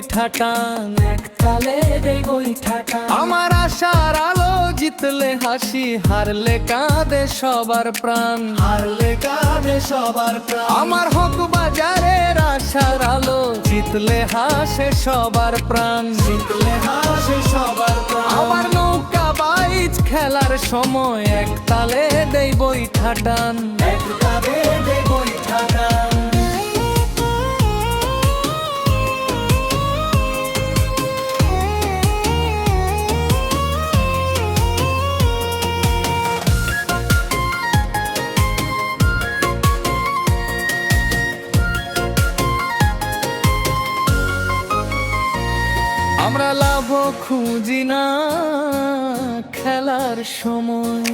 বৈঠা টান, এক তালে দেই বৈঠা টান। আমার আশার আলো জিতলে হাসি, হারলে কাঁদে সবার প্রাণ, হারলে কাঁদে সবার প্রাণ। আমার হক বাজারের আশার আলো জিতলে হাসে সবার প্রাণ, জিতলে হাসে সবার প্রাণ। আমার নৌকা বাইচ খেলার সময় এক তালে দেই বৈঠা টান, এক তালে দেই বৈঠা টান। আমরা লাভ খুঁজি না খেলার সময়,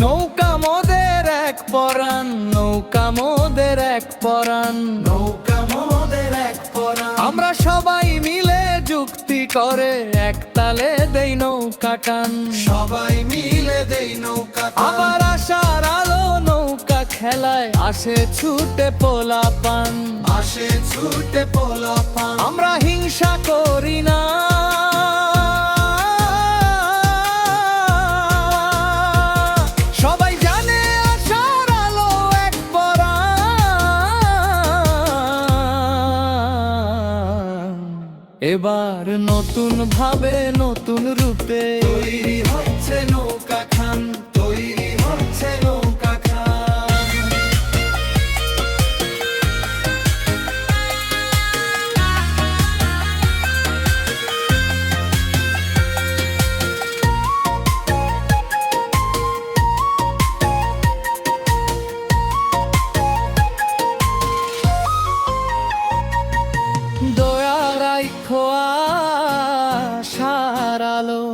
নৌকা মোদের এক পরাণ, নৌকা মোদের এক পরাণ, নৌকা মোদের এক পরাণ। আমরা সবাই মিলে যুক্তি করে এক তালে দেই নৌকা টান, সবাই মিলে দেই নৌকা টান। আবার আশার আলো নৌকা খেলায় আসে ছুটে পোলাপান, আসে ছুটে পোলাপান। আমরা হিংসা করি না, সবাই জানে আশার আলো এক পরাণ। এবার নতুন ভাবে নতুন রূপে তৈরি হচ্ছে নৌকা খান, তৈরি হচ্ছে নৌকা খান। দয়ার আইখো আশার আলো,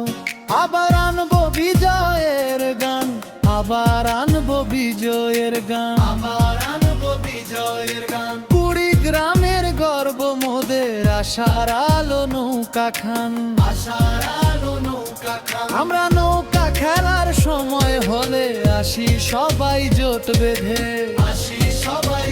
আবার আনবো বিজয়ের গান, আবার আনবো বিজয়ের গান, আবার আনবো বিজয়ের গান। কুড়িগ্রামের গর্ব মোদের আশার আলো নৌকা খান, আশার আলো নৌকা খান। আমরা নৌকা খেলার সময় হলে আসি সবাই জোট বেঁধে, আসি সবাই